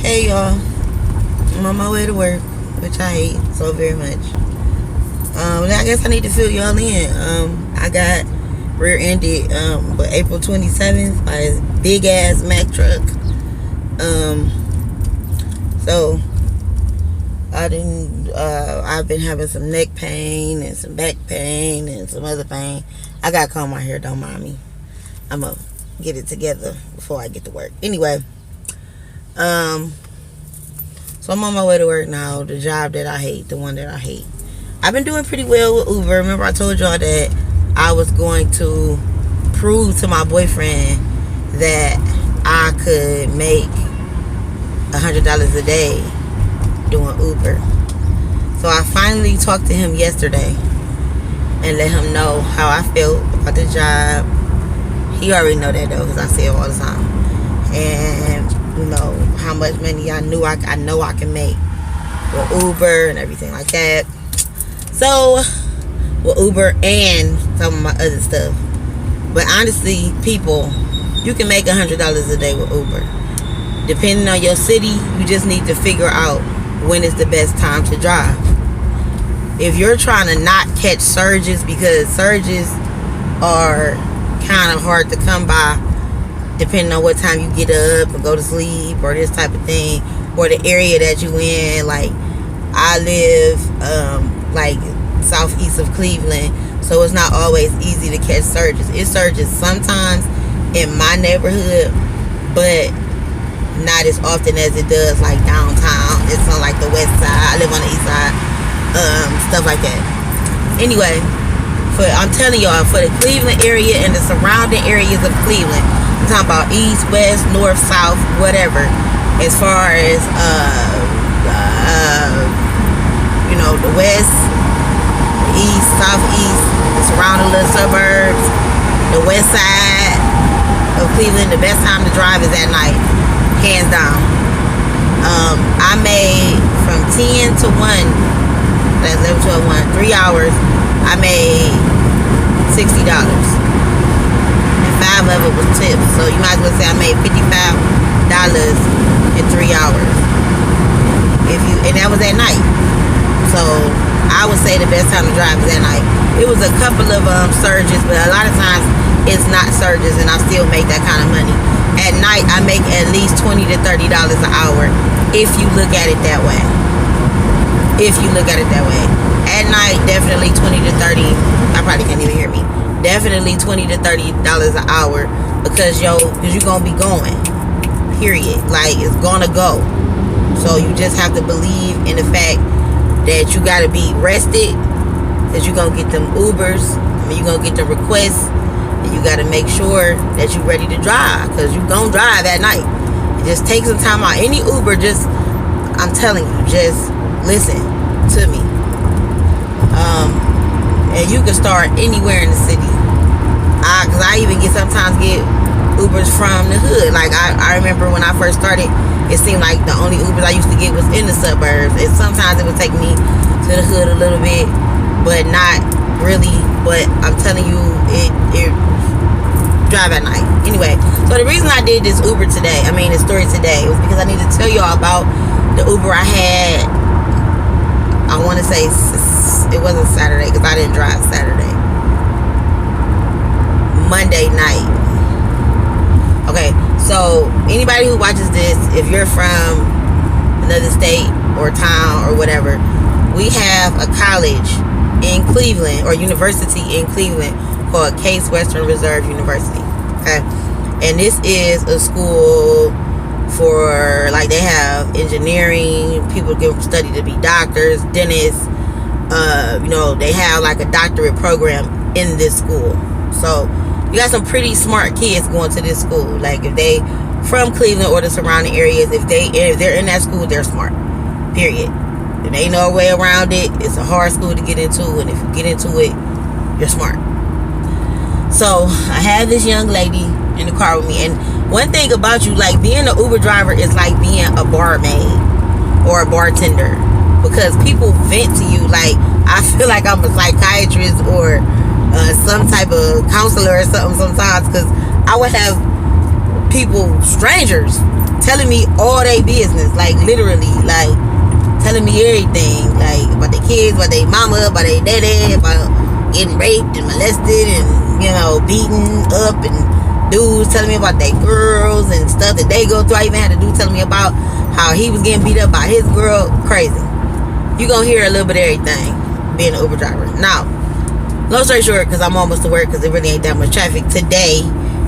Hey y'all, I'm on my way to work, which I hate so very much. I guess I need to fill y'all in. I got rear-ended, but April 27th by a big ass Mack truck. So I've been having some neck pain and some back pain and some other pain. I gotta comb my hair, don't mind me. I'm gonna get it together before I get to work. Anyway, so I'm on my way to work now. The job that I hate, the one that I hate. I've been doing pretty well with Uber. Remember I told y'all that I was going to prove to my boyfriend that I could make $100 a day doing Uber. So I finally talked to him yesterday and let him know how I felt about the job. He already know that though, because I say it all the time. And you know how much money I know I can make with Uber and everything like that. So with Uber and some of my other stuff. But honestly, people, you can make $100 a day with Uber. Depending on your city, you just need to figure out when is the best time to drive. If you're trying to not catch surges, because surges are kind of hard to come by depending on what time you get up or go to sleep or this type of thing, or the area that you in. Like I live like southeast of Cleveland, so it's not always easy to catch surges. It surges sometimes in my neighborhood, but not as often as it does like downtown. It's on like the west side. I live on the east side, stuff like that. Anyway, I'm telling y'all, for the Cleveland area and the surrounding areas of Cleveland, I'm talking about east, west, north, south, whatever, as far as the west, the east, southeast, the surrounding little suburbs, the west side of Cleveland, the best time to drive is at night, hands down. I made from 10 to 1, that's 11, 12, 1, 3 hours, I made $60. And 5 of it was tips. So you might as well say I made $55 in 3 hours. And that was at night. So I would say the best time to drive is at night. It was a couple of surges, but a lot of times it's not surges and I still make that kind of money. At night I make at least $20 to $30 an hour if you look at it that way. If you look at it that way. At night, definitely 20 to 30. I probably can't even hear me. Definitely 20 to $30 an hour because you're gonna be going. Period. Like it's gonna go. So you just have to believe in the fact that you gotta be rested, that you're gonna get them Ubers, you're gonna get the requests, and you gotta make sure that you're ready to drive because you're gonna drive at night. Just take some time out. Any Uber, I'm telling you, just listen to me. And you can start anywhere in the city. Cause I even sometimes get Ubers from the hood. Like I remember when I first started, it seemed like the only Ubers I used to get was in the suburbs. And sometimes it would take me to the hood a little bit, but not really. But I'm telling you, it drive at night. Anyway, so the reason I did this the story today, was because I need to tell y'all about the Uber I had. I want to say it wasn't Saturday because I didn't drive Saturday. Monday night. Okay, so anybody who watches this, if you're from another state or town or whatever, we have a college in Cleveland or university in Cleveland called Case Western Reserve University. Okay, and this is a school for, like, they have engineering, people can study to be doctors, dentists, they have like a doctorate program in this school. So you got some pretty smart kids going to this school. Like if they from Cleveland or the surrounding areas, if they're in that school, they're smart, period. There ain't no way around it. It's a hard school to get into, and if you get into it, you're smart. So I had this young lady in the car with me, and one thing about you, like being an Uber driver is like being a barmaid or a bartender, because people vent to you. Like I feel like I'm a psychiatrist or some type of counselor or something sometimes, because I would have people, strangers, telling me all their business, like literally, like telling me everything, like about their kids, about their mama, about their daddy, about getting raped and molested and, you know, beaten up, and dudes telling me about their girls and stuff that they go through. I even had a dude telling me about how he was getting beat up by his girl. Crazy. You gonna hear a little bit of everything being an Uber driver. Now, long story short, because I'm almost to work, because there really ain't that much traffic today,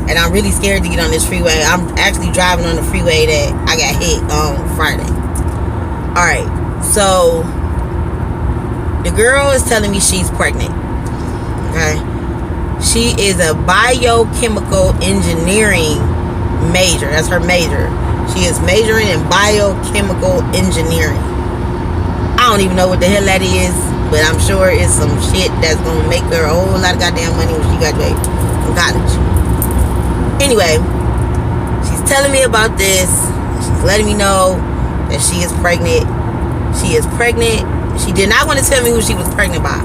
and I'm really scared to get on this freeway. I'm actually driving on the freeway that I got hit on Friday. Alright, so the girl is telling me she's pregnant. Okay? She is a biochemical engineering major. That's her major. She is majoring in biochemical engineering. I don't even know what the hell that is, but I'm sure it's some shit that's gonna make her a whole lot of goddamn money when she graduates from college. Anyway, she's telling me about this. She's letting me know that she is pregnant. She is pregnant. She did not want to tell me who she was pregnant by,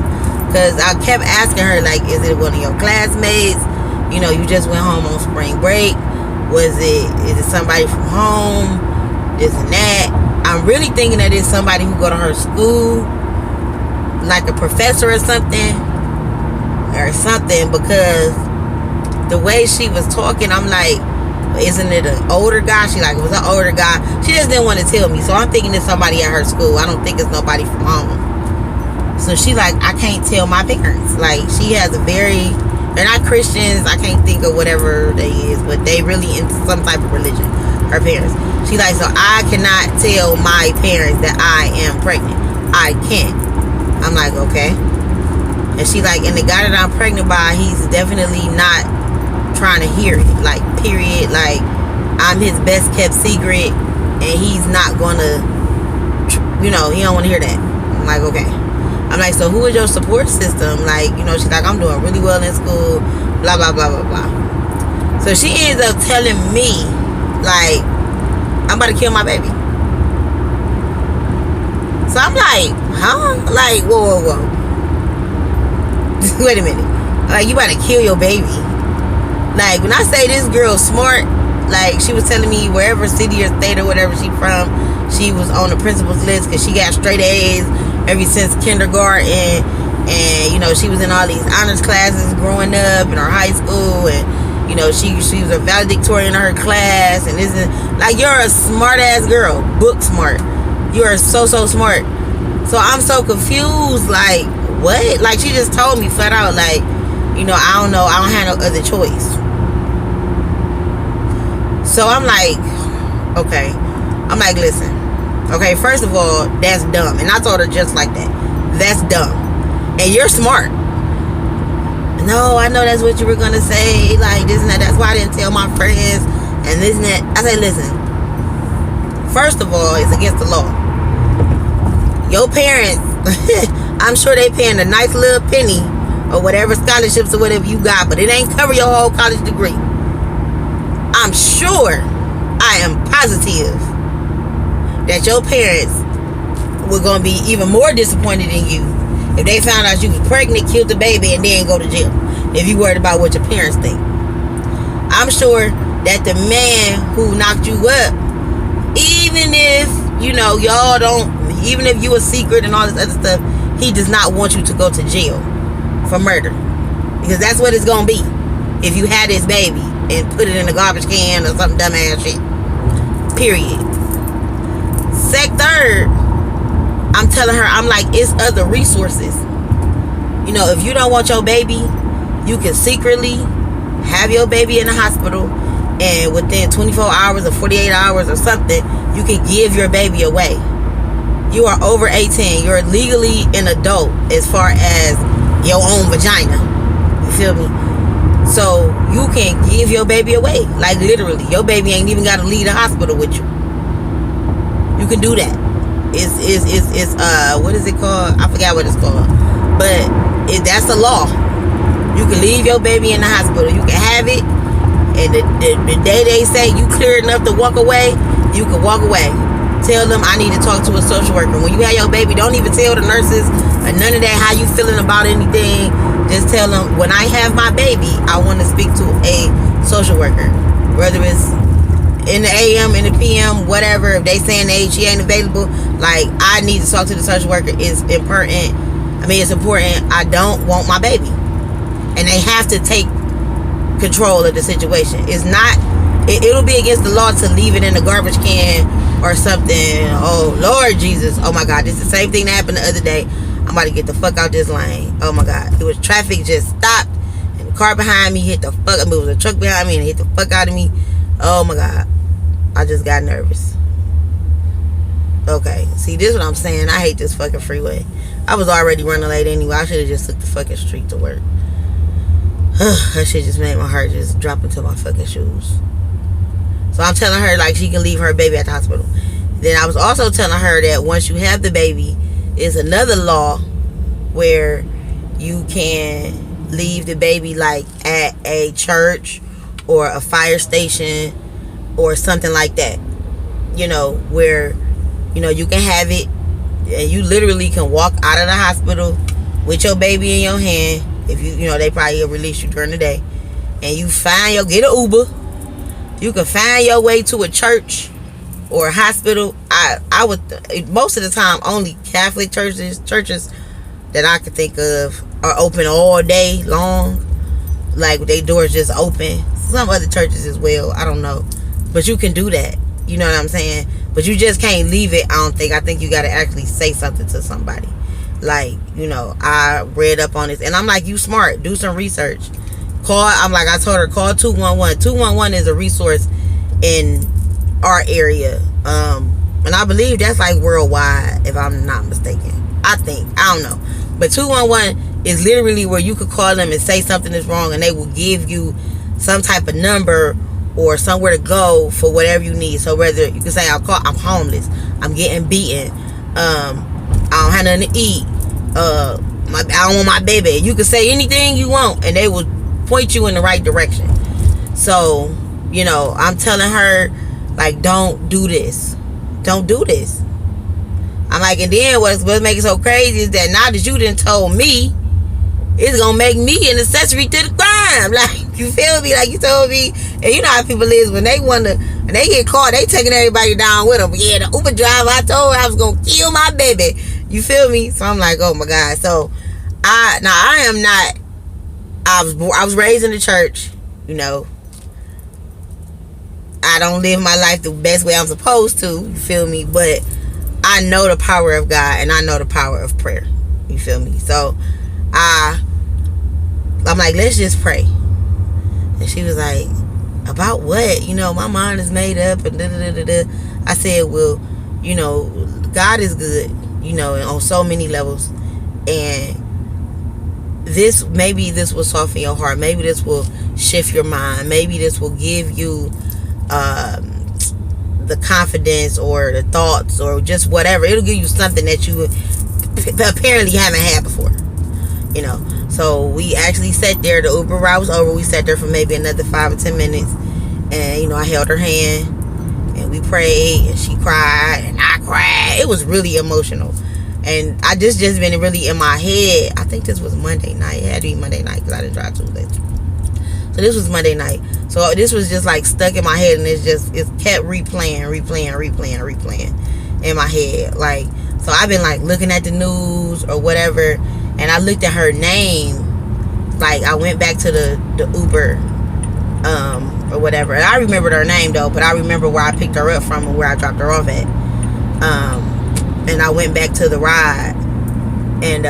because I kept asking her, like, is it one of your classmates? You know, you just went home on spring break. Is it somebody from home? This and that. I'm really thinking that it's somebody who go to her school, like a professor or something, because the way she was talking, I'm like, isn't it an older guy? She like, it was an older guy. She just didn't want to tell me, so I'm thinking it's somebody at her school. I don't think it's nobody from home. So she like, I can't tell my parents. Like, she has a very, they're not Christians. I can't think of whatever they is, but they really into some type of religion, her parents. She like, so I cannot tell my parents that I am pregnant. I can't. I'm like, okay. And she like, and the guy that I'm pregnant by, he's definitely not trying to hear it. Like, period. Like, I'm his best kept secret, and he's not gonna, you know, he don't want to hear that. I'm like, okay. I'm like, so who is your support system? Like, you know, she's like, I'm doing really well in school, blah, blah, blah, blah, blah. So she ends up telling me, like, I'm about to kill my baby. So I'm like, huh? Like, whoa, whoa, whoa. Wait a minute. Like, you about to kill your baby? Like, when I say this girl's smart, like, she was telling me wherever city or state or whatever she from, she was on the principal's list because she got straight A's ever since kindergarten, and you know, she was in all these honors classes growing up in her high school, and you know, she was a valedictorian in her class, and this is like, you're a smart ass girl, book smart. You are so smart. So I'm so confused, like, what? Like, she just told me flat out, like, you know, I don't know, I don't have no other choice. So I'm like, okay. I'm like, listen, okay, first of all, that's dumb. And I told her just like that. That's dumb. And you're smart. No, I know that's what you were going to say. Like, this and that. That's why I didn't tell my friends. And this and that. I said, listen. First of all, it's against the law. Your parents, I'm sure they paying a nice little penny or whatever scholarships or whatever you got, but it ain't cover your whole college degree. I'm sure, I am positive, that your parents were going to be even more disappointed in you if they found out you was pregnant, killed the baby, and then go to jail, if you worried about what your parents think. I'm sure that the man who knocked you up, even if, you know, y'all don't, even if you a secret and all this other stuff, he does not want you to go to jail for murder, because that's what it's going to be if you had this baby and put it in a garbage can or some dumbass shit. Period. Third, I'm telling her, I'm like, it's other resources. You know, if you don't want your baby, you can secretly have your baby in the hospital, and within 24 hours or 48 hours or something, you can give your baby away. You are over 18. You're legally an adult as far as your own vagina. You feel me? So you can give your baby away. Like, literally, your baby ain't even got to leave the hospital with you. You can do that. It's what is it called? I forgot what it's called. But that's the law. You can leave your baby in the hospital. You can have it, and the day they say you clear enough to walk away, you can walk away. Tell them, I need to talk to a social worker. When you have your baby, don't even tell the nurses or none of that how you feeling about anything. Just tell them, when I have my baby, I want to speak to a social worker. Whether it's in the AM, in the PM, whatever, if they saying she ain't available, like, I need to talk to the social worker. It's important. I mean, it's important. I don't want my baby. And they have to take control of the situation. It's not, it'll be against the law to leave it in the garbage can or something. Oh, Lord Jesus. Oh, my God. This is the same thing that happened the other day. I'm about to get the fuck out this lane. Oh, my God. It was traffic just stopped. And the car behind me hit the fuck. I mean, it was a truck behind me and it hit the fuck out of me. Oh, my God. I just got nervous. Okay. See, this is what I'm saying. I hate this fucking freeway. I was already running late anyway. I should have just took the fucking street to work. That shit just made my heart just drop into my fucking shoes. So I'm telling her, like, she can leave her baby at the hospital. Then I was also telling her that once you have the baby, is another law where you can leave the baby, like, at a church or a fire station or something like that. You know, where, you know, you can have it and you literally can walk out of the hospital with your baby in your hand. If you know, they probably release you during the day. And you get an Uber. You can find your way to a church or a hospital. I would, most of the time, only Catholic churches that I could think of are open all day long. Like, their doors just open. Some other churches as well. I don't know. But you can do that. You know what I'm saying? But you just can't leave it, I don't think. I think you got to actually say something to somebody. Like, you know, I read up on this. And I'm like, you smart. Do some research. I told her, call 211. 211 is a resource in our area. And I believe that's like worldwide, if I'm not mistaken. I think. I don't know. But 211 is literally where you could call them and say something is wrong, and they will give you some type of number or somewhere to go for whatever you need. So whether you can say, I'm homeless, I'm getting beaten, I don't have nothing to eat, I don't want my baby. You can say anything you want and they will point you in the right direction. So, you know, I'm telling her, like, don't do this. Don't do this. I'm like, and then what's making it so crazy is that now that you done told me, it's gonna make me an accessory to the crime. Like, you feel me? Like, you told me. And you know how people is when they get caught, they taking everybody down with them. Yeah, the Uber driver, I told her I was gonna kill my baby. You feel me? So I'm like, oh my God. So I am not. I was raised in the church. You know, I don't live my life the best way I'm supposed to. You feel me? But I know the power of God and I know the power of prayer. You feel me? So I'm like, let's just pray. And she was like, about what? You know, my mind is made up and da-da-da-da-da. I said, well, you know, God is good, you know, on so many levels. And maybe this will soften your heart. Maybe this will shift your mind. Maybe this will give you the confidence or the thoughts or just whatever. It'll give you something that you apparently haven't had before, you know. So we actually sat there. The Uber ride was over. We sat there for maybe another 5 or 10 minutes. And, you know, I held her hand and we prayed and she cried and I cried. It was really emotional. And I just been really in my head. I think this was Monday night. It had to be Monday night because I didn't drive Tuesday. So this was Monday night. So this was just like stuck in my head, and it kept replaying in my head. Like, so I've been like looking at the news or whatever, and I looked at her name. Like, I went back to the Uber or whatever. And I remembered her name though, but I remember where I picked her up from and where I dropped her off at. And I went back to the ride, and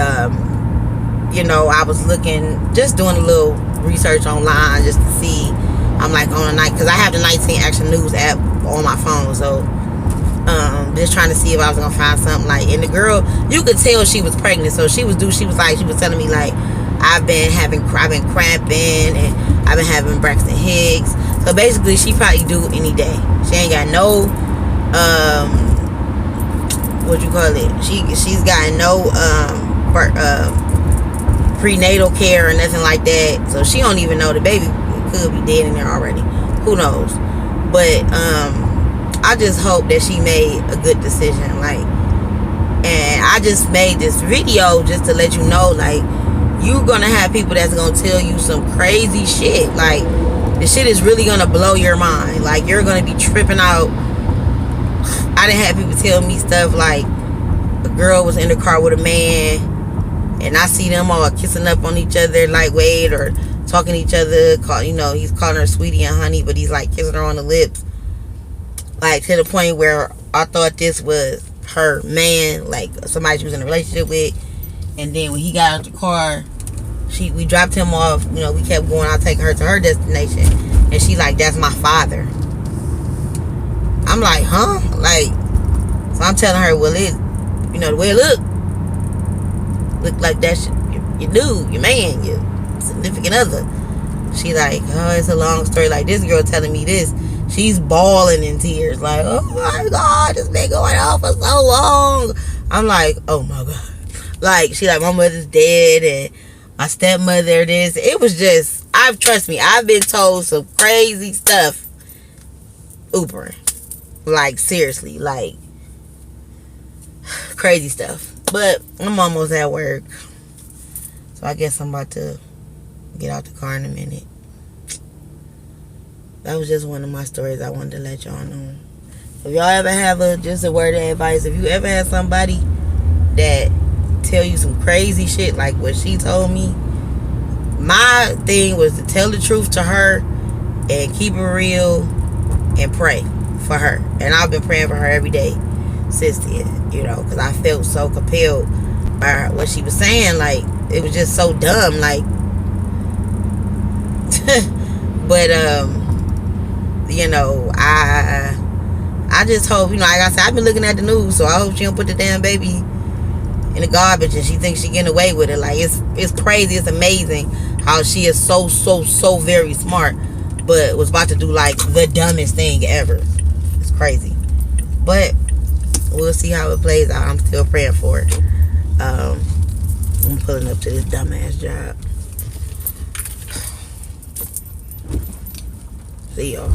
you know, I was looking, just doing a little research online just to see. I'm like on the night, because I have the 19 Action News app on my phone, so just trying to see if I was gonna find something. Like, and the girl, you could tell she was pregnant, so she was telling me like, I've been cramping and I've been having Braxton Hicks. So basically she probably due any day. She ain't got no what you call it, she's got no prenatal care or nothing like that. So she don't even know the baby could be dead in there already. Who knows? But I just hope that she made a good decision. Like, and I just made this video just to let you know, like, you're gonna have people that's gonna tell you some crazy shit. Like, This shit is really gonna blow your mind. Like, you're gonna be tripping out. I done had people tell me stuff like a girl was in the car with a man, and I see them all kissing up on each other lightweight or talking to each other. He's calling her sweetie and honey, but he's like kissing her on the lips. Like, to the point where I thought this was her man, like somebody she was in a relationship with. And then when he got out the car, we dropped him off. We kept going. I take her to her destination, and she like, that's my father. I'm like, huh? Like, so I'm telling her, well, the way it look like that's your dude, your man, your significant other. She like, oh, it's a long story. Like, this girl telling me this, she's bawling in tears. Like, oh my God, this been going on for so long. I'm like, oh my God. Like, she like, my mother's dead and my stepmother this. It was just, trust me, I've been told some crazy stuff Ubering. Like, seriously, like, crazy stuff. But I'm almost at work, so I guess I'm about to get out the car in a minute. That was just one of my stories I wanted to let y'all know. If y'all ever have just a word of advice, if you ever had somebody that tell you some crazy shit like what she told me, my thing was to tell the truth to her and keep it real and pray for her. And I've been praying for her every day since then, because I felt so compelled by what she was saying. Like, it was just so dumb, like. But I just hope, like I said, I've been looking at the news, so I hope she don't put the damn baby in the garbage and she thinks she getting away with it. Like, it's crazy. It's amazing how she is so very smart, but was about to do like the dumbest thing ever. It's crazy, but we'll see how it plays out. I'm still praying for it. I'm pulling up to this dumbass job. See y'all.